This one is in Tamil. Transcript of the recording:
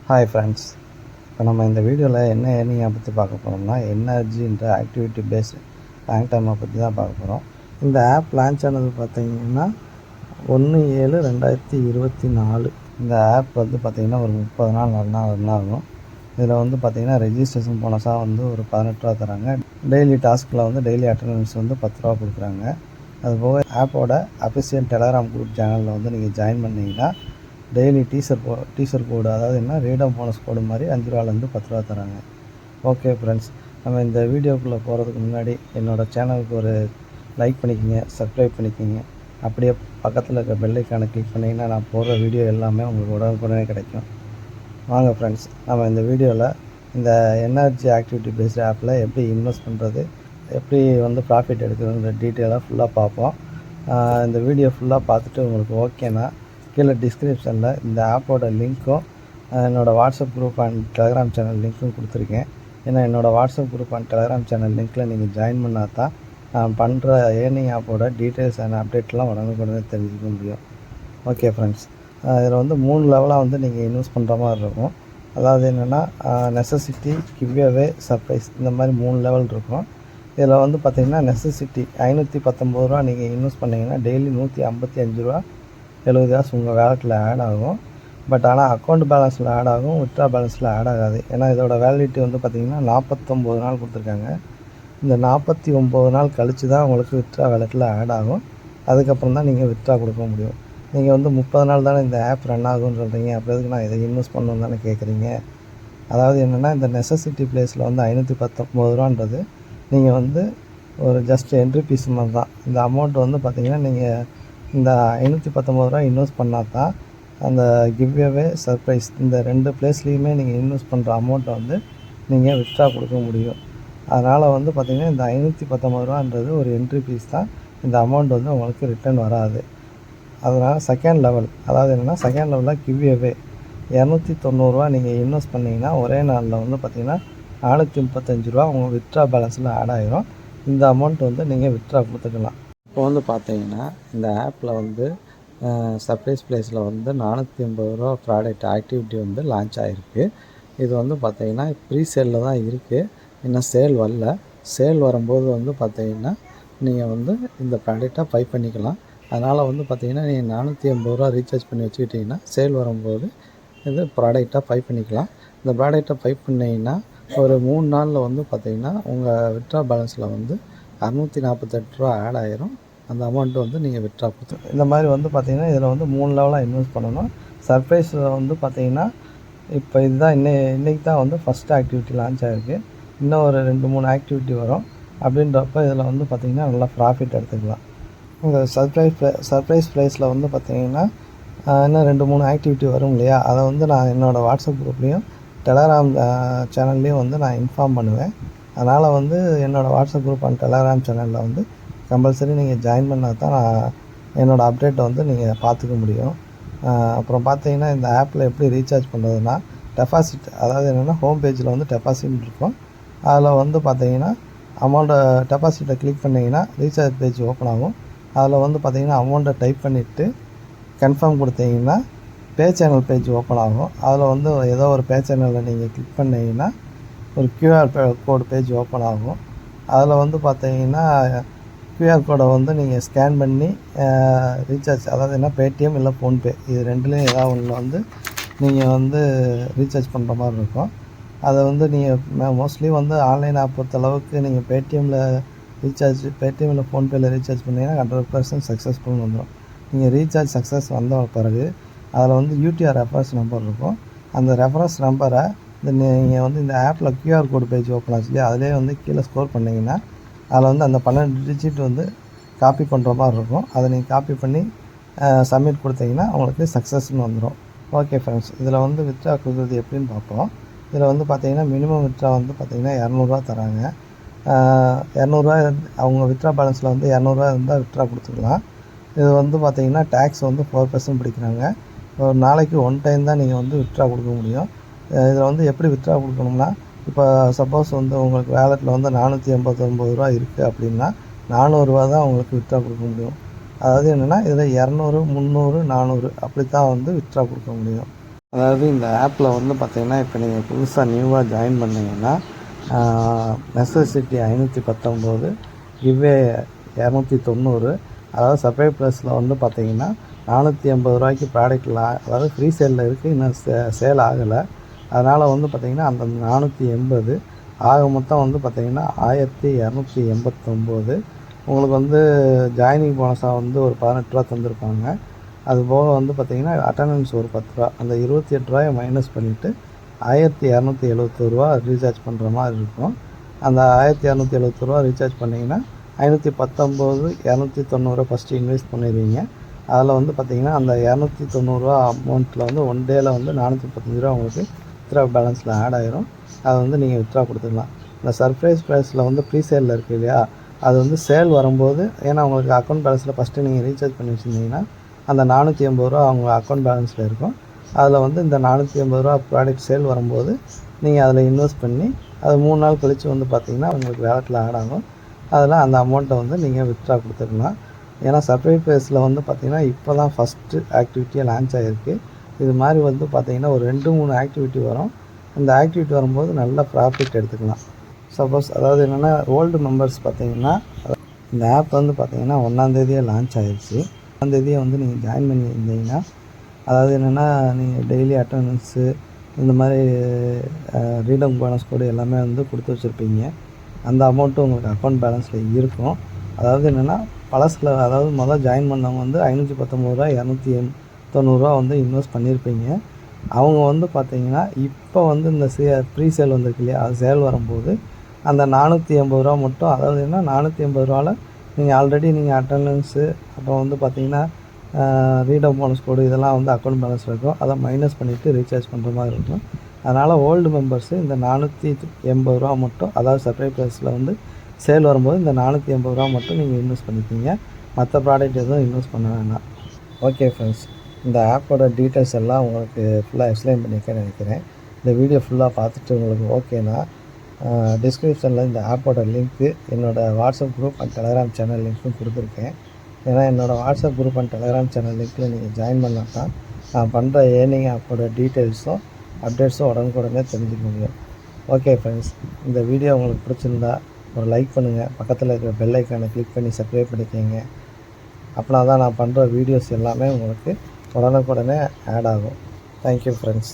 ஹாய் ஃப்ரெண்ட்ஸ், இப்போ நம்ம இந்த வீடியோவில் என்ன ஏர்னிங்கை பற்றி பார்க்க போகிறோம்னா எனர்ஜின்ற ஆக்டிவிட்டி பேஸ்டு பேங்க் டைமை பற்றி தான் பார்க்க போகிறோம். இந்த ஆப் லான்ச் ஆனது பார்த்திங்கன்னா 1/7/2024. இந்த ஆப் வந்து பார்த்திங்கன்னா ஒரு 30 நாள் ரன் ஆகும். இதில் வந்து பார்த்திங்கன்னா ரெஜிஸ்ட்ரேஷன் போனஸாக வந்து ஒரு 18 ரூபா தராங்க. டெய்லி டாஸ்கில் வந்து டெய்லி அட்டண்டன்ஸ் வந்து 10 ரூபா கொடுக்குறாங்க. அதுபோக ஆப்போட அஃபிஷியல் டெலகிராம் குரூப் சேனலில் வந்து நீங்கள் ஜாயின் பண்ணிங்கன்னா டெய்லி டீசர் கோடு, அதாவது என்ன ரீடம் போனஸ் கோடு மாதிரி 5 ரூபாலேருந்து 10 ரூபா தராங்க. ஓகே ஃப்ரெண்ட்ஸ், நம்ம இந்த வீடியோக்குள்ளே போகிறதுக்கு முன்னாடி என்னோடய சேனலுக்கு ஒரு லைக் பண்ணிக்கோங்க, சப்ஸ்கிரைப் பண்ணிக்கோங்க. அப்படியே பக்கத்தில் இருக்க பெல் ஐக்கானை கிளிக் பண்ணிங்கன்னா நான் போடுற வீடியோ எல்லாமே உங்களுக்கு உடனுக்குடனே கிடைக்கும். வாங்க ஃப்ரெண்ட்ஸ், நம்ம இந்த வீடியோவில் இந்த எனர்ஜி ஆக்டிவிட்டி பேஸ்டு ஆப்பில் எப்படி இன்வெஸ்ட் பண்ணுறது, எப்படி வந்து ப்ராஃபிட் எடுக்கிறதுன்ற டீட்டெயிலாக ஃபுல்லாக பார்ப்போம். இந்த வீடியோ ஃபுல்லாக பார்த்துட்டு உங்களுக்கு ஓகேனா கீழே டிஸ்கிரிப்ஷனில் இந்த ஆப்போட லிங்க்கும் என்னோடய WhatsApp group and Telegram channel லிங்க்கும் கொடுத்துருக்கேன். ஏன்னா என்னோடய WhatsApp group and Telegram channel லிங்க்கில் நீங்கள் ஜாயின் பண்ணால் தான் நான் பண்ணுற ஏர்னிங் ஆப்போட டீட்டெயில்ஸ் அண்ட் அப்டேட்லாம் உடனுக்குடனே தெரிஞ்சுக்க முடியும். ஓகே ஃப்ரெண்ட்ஸ், இதில் வந்து 3 லெவலாக வந்து நீங்கள் இன்வெஸ்ட் பண்ணுற மாதிரி இருக்கும். அதாவது என்னென்னா நெசசிட்டி, கிவ்அவே, சர்ப்ரைஸ், இந்த மாதிரி 3 லெவல் இருக்கும். இதில் வந்து பார்த்திங்கன்னா நெசசிட்டி 519 ரூபா நீங்கள் இன்வெஸ்ட் பண்ணிங்கன்னா டெய்லி 155 ரூபா 70 காசு உங்கள் வேலெட்டில் ஆட் ஆகும். பட் ஆனால் அக்கௌண்ட் பேலன்ஸில் ஆட் ஆகும், வித்ட்ரா பேலன்ஸில் ஆட் ஆகாது. ஏன்னா இதோட வேலிடிட்டி வந்து பார்த்திங்கன்னா 49 நாள் கொடுத்துருக்காங்க. இந்த 49 நாள் கழித்து தான் உங்களுக்கு வித்ட்ரா வேலெட்டில் ஆட் ஆகும். அதுக்கப்புறம் தான் நீங்கள் வித்ட்ரா கொடுக்க முடியும். நீங்கள் வந்து 30 நாள் தானே இந்த ஆப் ரன் ஆகும்னு சொல்கிறீங்க, அப்போ எதுக்கு நான் இதை இன்வெஸ்ட் பண்ணணுன்னு தானே கேட்குறீங்க. அதாவது என்னென்னா இந்த நெசசிட்டி ப்ளேஸில் வந்து 519 ரூபான்றது நீங்கள் வந்து ஒரு ஜஸ்ட் என்ட்ரி பீஸ் மாதிரி தான். இந்த அமௌண்ட் வந்து பார்த்திங்கன்னா நீங்கள் இந்த 519 ரூபா இன்வெஸ்ட் பண்ணால் தான் அந்த கிவ்அவே, சர்ப்ரைஸ் இந்த 2 ப்ளேஸ்லேயுமே நீங்கள் இன்வெஸ்ட் பண்ணுற அமௌண்ட்டை வந்து நீங்கள் வித்ட்ரா கொடுக்க முடியும். அதனால் வந்து பார்த்திங்கன்னா இந்த 519 ரூபான்றது ஒரு என்ட்ரி ஃபீஸ் தான். இந்த அமௌண்ட் வந்து உங்களுக்கு ரிட்டர்ன் வராது. அதனால் செகண்ட் லெவல், அதாவது என்னென்னா செகண்ட் லெவலில் கிவ்அவே 290 ரூபா நீங்கள் இன்வெஸ்ட் பண்ணிங்கன்னா ஒரே நாளில் வந்து பார்த்திங்கன்னா 435 ரூபா உங்கள் வித்ட்ரா பேலன்ஸில் ஆட் ஆகிரும். இந்த அமௌண்ட் வந்து நீங்கள் வித்ட்ரா கொடுத்துக்கலாம். இப்போ வந்து பார்த்தீங்கன்னா இந்த ஆப்பில் வந்து சர்ப்ரைஸ் ப்ளேஸில் வந்து 480 ரூபா ப்ராடக்ட் ஆக்டிவிட்டி வந்து லான்ச் ஆகிருக்கு. இது வந்து பார்த்திங்கன்னா ப்ரீ சேலில் தான் இருக்குது, இன்னும் சேல் வரல. சேல் வரும்போது வந்து பார்த்திங்கன்னா நீங்கள் வந்து இந்த ப்ராடக்டாக பை பண்ணிக்கலாம். அதனால் வந்து பார்த்திங்கன்னா நீங்கள் 480 ரூபா ரீசார்ஜ் பண்ணி வச்சுக்கிட்டிங்கன்னா சேல் வரும்போது இது ப்ராடக்டாக பை பண்ணிக்கலாம். இந்த ப்ராடக்டை பை பண்ணிங்கன்னா ஒரு 3 நாளில் வந்து பார்த்திங்கன்னா உங்கள் வித்ட்ரா பேலன்ஸில் வந்து 648 ரூபா ஆட் ஆகிரும். அந்த அமௌண்ட்டு வந்து நீங்கள் வித்ட்ரா கொடுத்து இந்த மாதிரி வந்து பார்த்திங்கன்னா இதில் வந்து 3 லெவலாக இன்வெஸ்ட் பண்ணணும். சர்ப்ரைஸில் வந்து பார்த்திங்கன்னா இப்போ இதுதான் இன்றைக்கி தான் வந்து ஃபஸ்ட்டு ஆக்டிவிட்டி லான்ச் ஆகிருக்கு. இன்னும் ஒரு 2-3 ஆக்டிவிட்டி வரும். அப்படின்றப்ப இதில் வந்து பார்த்திங்கன்னா நல்லா ப்ராஃபிட் எடுத்துக்கலாம். இந்த சர்ப்ரைஸ் ப்ளேஸில் வந்து பார்த்திங்கன்னா இன்னும் 2-3 ஆக்டிவிட்டி வரும் இல்லையா, அதை வந்து நான் என்னோடய வாட்ஸ்அப் குரூப்லேயும் டெலகிராம் சேனல்லையும் வந்து நான் இன்ஃபார்ம் பண்ணுவேன். அதனால் வந்து என்னோடய வாட்ஸ்அப் குரூப் அண்ட் டெலகிராம் சேனலில் வந்து கம்பல்சரி நீங்கள் ஜாயின் பண்ணால் தான் நான் என்னோடய அப்டேட்டை வந்து நீங்கள் பார்த்துக்க முடியும். அப்புறம் பார்த்தீங்கன்னா இந்த ஆப்பில் எப்படி ரீசார்ஜ் பண்ணுறதுனா டெபாசிட், அதாவது என்னென்னா ஹோம் பேஜில் வந்து டெபாசிட் இருக்கும். அதில் வந்து பார்த்தீங்கன்னா அமௌண்ட்டை டெபாசிட்டை கிளிக் பண்ணிங்கன்னா ரீசார்ஜ் பேஜ் ஓப்பன் ஆகும். அதில் வந்து பார்த்தீங்கன்னா அமௌண்ட்டை டைப் பண்ணிவிட்டு கன்ஃபார்ம் கொடுத்தீங்கன்னா பே சேனல் பேஜ் ஓப்பன் ஆகும். அதில் வந்து ஏதோ ஒரு பே சேனலில் நீங்கள் கிளிக் பண்ணிங்கன்னா ஒரு QR கோடு பேஜ் ஓப்பன் ஆகும். அதில் வந்து பார்த்தீங்கன்னா QR கோடை வந்து நீங்கள் ஸ்கேன் பண்ணி ரீசார்ஜ், அதாவது என்ன பேடிஎம் இல்லை ஃபோன்பே, இது ரெண்டுலேயும் ஏதாவது ஒன்றில் வந்து நீங்கள் வந்து ரீசார்ஜ் பண்ணுற மாதிரி இருக்கும். அதை வந்து நீங்கள் மோஸ்ட்லி வந்து ஆன்லைன் ஆப் பொறுத்தளவுக்கு நீங்கள் பேடிஎம் இல்லை ஃபோன்பேயில் ரீசார்ஜ் பண்ணிங்கன்னா 100% சக்ஸஸ்ஃபுல்னு வந்துடும். நீங்கள் ரீசார்ஜ் சக்ஸஸ் வந்த பிறகு அதில் வந்து UTR ரெஃபரன்ஸ் நம்பர் இருக்கும். அந்த ரெஃபரன்ஸ் நம்பரை நீங்கள் வந்து இந்த ஆப்பில் QR கோடு பேஜ் ஓப்பன் ஆச்சு இல்லையா, அதிலே வந்து கீழே ஸ்கோர் பண்ணிங்கன்னா அதில் வந்து அந்த 12 டிஜிட் வந்து காப்பி பண்ணுற மாதிரி இருக்கும். அதை நீங்கள் காப்பி பண்ணி சப்மிட் கொடுத்தீங்கன்னா உங்களுக்கு சக்ஸஸ்ன்னு வந்துடும். ஓகே ஃப்ரெண்ட்ஸ், இதில் வந்து வித்ட்ரா கொடுக்குறது எப்படின்னு பார்ப்போம். இதில் வந்து பார்த்திங்கன்னா மினிமம் வித்ட்ரா வந்து பார்த்திங்கன்னா 200 தராங்க. 200 அவங்க வித்ட்ரா பேலன்ஸில் வந்து 200 இருந்தால் வித்ட்ரா கொடுத்துக்கலாம். இது வந்து பார்த்திங்கன்னா டேக்ஸ் வந்து 4% பிடிக்கிறாங்க. ஒரு நாளைக்கு 1 டைம் தான் நீங்கள் வந்து வித்ட்ரா கொடுக்க முடியும். இதில் வந்து எப்படி வித்ட்ரா கொடுக்கணும்னா, இப்போ சப்போஸ் வந்து உங்களுக்கு வேலெட்டில் வந்து 489 ரூபா இருக்குது அப்படின்னா 400 ரூபா தான் உங்களுக்கு வித்ட்ரா கொடுக்க முடியும். அதாவது என்னென்னா இதில் 200, 300, 400 அப்படி தான் வந்து வித்ட்ரா கொடுக்க முடியும். அதாவது இந்த ஆப்பில் வந்து பார்த்திங்கன்னா இப்போ நீங்கள் புதுசாக நியூவாக ஜாயின் பண்ணிங்கன்னா நெசசிட்டி 519, கிவ்வே 290. அதாவது சப்ஸ்கிரைப் ப்ளஸில் வந்து பார்த்திங்கன்னா 480 ரூபாய்க்கு ப்ராடக்ட்டில் அதாவது ஃப்ரீ சேலில் இருக்குது, இன்னும் சேல் ஆகலை. அதனால் வந்து பார்த்திங்கன்னா அந்த 480 ஆக மொத்தம் வந்து பார்த்திங்கன்னா 1289. உங்களுக்கு வந்து ஜாயினிங் போனஸாக வந்து ஒரு 18 ரூபா தந்திருப்பாங்க. அது போக வந்து பார்த்திங்கன்னா அட்டண்டன்ஸ் ஒரு 10 ரூபா, அந்த 28 ரூபாயை மைனஸ் பண்ணிவிட்டு 1271 ரூபா ரீசார்ஜ் பண்ணுற மாதிரி இருக்கும். அந்த 1271 ரூபா ரீசார்ஜ் பண்ணிங்கன்னா 519 290 ஃபஸ்ட்டு இன்வெஸ்ட் பண்ணிடுவீங்க. அதில் வந்து பார்த்திங்கன்னா அந்த 290 ரூபா அமௌண்ட்டில் வந்து ஒன் டேயில் வந்து 435 ரூபா உங்களுக்கு வித்ரா பேலன்ஸில் ஆட் ஆயிரும். அதை வந்து நீங்கள் வித்ரா கொடுத்துக்கலாம். இந்த சர்ப்ரைஸ் ப்ரைஸில் வந்து ப்ரீ சேலில் இருக்குது இல்லையா, அது வந்து சேல் வரும்போது, ஏன்னா உங்களுக்கு அக்கௌண்ட் பேலன்ஸில் ஃபஸ்ட்டு நீங்கள் ரீசார்ஜ் பண்ணி வச்சுருந்தீங்கன்னா அந்த 480 ரூபா அவங்க அக்கௌண்ட் பேலன்ஸில் இருக்கும். அதில் வந்து இந்த 480 ரூபா ப்ராடக்ட் சேல் வரும்போது நீங்கள் அதில் இன்வெஸ்ட் பண்ணி அது 3 நாள் கழித்து வந்து பார்த்திங்கன்னா உங்களுக்கு வேலெட்டில் ஆட் ஆகும். அதில் அந்த அமௌண்ட்டை வந்து நீங்கள் வித்ட்ரா கொடுத்துக்கலாம். ஏன்னா சர்ப்ரைஸ் ப்ரைஸில் வந்து பார்த்திங்கன்னா இப்போ தான் ஃபஸ்ட்டு ஆக்டிவிட்டியாக லான்ச் ஆகிருக்கு. இது மாதிரி வந்து பார்த்திங்கன்னா ஒரு 2-3 ஆக்டிவிட்டி வரும். இந்த ஆக்டிவிட்டி வரும்போது நல்ல ப்ராஃபிட் எடுத்துக்கலாம். சப்போஸ் அதாவது என்னென்னா ஓல்டு மெம்பர்ஸ் பார்த்திங்கன்னா இந்த ஆப் வந்து பார்த்திங்கன்னா 1ஆம் தேதியே லான்ச் ஆகிடுச்சு. 1ஆம் தேதியே வந்து நீங்கள் ஜாயின் பண்ணியிருந்தீங்கன்னா அதாவது என்னென்னா நீங்கள் டெய்லி அட்டண்டன்ஸு இந்த மாதிரி ரீடம் போனஸ் கோடு எல்லாமே வந்து கொடுத்து வச்சுருப்பீங்க. அந்த அமௌண்ட்டு உங்களுக்கு அக்கௌண்ட் பேலன்ஸில் இருக்கும். அதாவது என்னென்னா பழசில் அதாவது முதல் ஜாயின் பண்ணவங்க வந்து 519 ரூபா 290 ரூபா வந்து இன்வெஸ்ட் பண்ணியிருப்பீங்க. அவங்க வந்து பார்த்திங்கன்னா இப்போ வந்து இந்த ப்ரீ சேல் வந்திருக்கு இல்லையா, அது சேல் வரும்போது அந்த 480 ரூபா மட்டும், அதாவது என்ன 480 ரூபாவில் நீங்கள் ஆல்ரெடி நீங்கள் அட்டண்டன்ஸு அப்புறம் வந்து பார்த்திங்கன்னா ரீடம் போனஸ் கோடு இதெல்லாம் வந்து அக்கௌண்ட் பேலன்ஸ் இருக்கும். அதை மைனஸ் பண்ணிவிட்டு ரீசார்ஜ் பண்ணுற மாதிரி இருக்கும். அதனால் ஓல்டு மெம்பர்ஸு இந்த 480 ரூபா மட்டும், அதாவது சர்ப்ரைஸ் ப்ரைஸில் வந்து சேல் வரும்போது இந்த 480 ரூபா மட்டும் நீங்கள் இன்வெஸ்ட் பண்ணிக்கிங்க. மற்ற ப்ராடக்ட் எதுவும் இன்வெஸ்ட் பண்ண வேண்டாம். ஓகே ஃப்ரெண்ட்ஸ், இந்த ஆப்போட டீட்டெயில்ஸ் எல்லாம் உங்களுக்கு ஃபுல்லாக எக்ஸ்பிளைன் பண்ணியிருக்கேன்னு நினைக்கிறேன். இந்த வீடியோ ஃபுல்லாக பார்த்துட்டு உங்களுக்கு ஓகேனா டிஸ்கிரிப்ஷனில் இந்த ஆப்போட லிங்க்கு, என்னோடய WhatsApp group and Telegram channel லிங்க்கும் கொடுத்துருக்கேன். ஏன்னா என்னோடய WhatsApp group and Telegram channel லிங்க்கில் நீங்கள் ஜாயின் பண்ணால் தான் நான் பண்ணுற ஏர்னிங் ஆப்போட டீட்டெயில்ஸும் அப்டேட்ஸும் உடனுக்குடனே தெரிஞ்சுக்க முடியும். ஓகே ஃப்ரெண்ட்ஸ், இந்த வீடியோ உங்களுக்கு பிடிச்சிருந்தா ஒரு லைக் பண்ணுங்கள், பக்கத்தில் இருக்கிற பெல் ஐக்கானை கிளிக் பண்ணி சப்ஸ்கிரைப் பண்ணிக்கோங்க. அப்படின்னா தான் நான் பண்ணுற வீடியோஸ் எல்லாமே உங்களுக்கு உடனுக்குடனே ஆட் ஆகும். Thank you friends.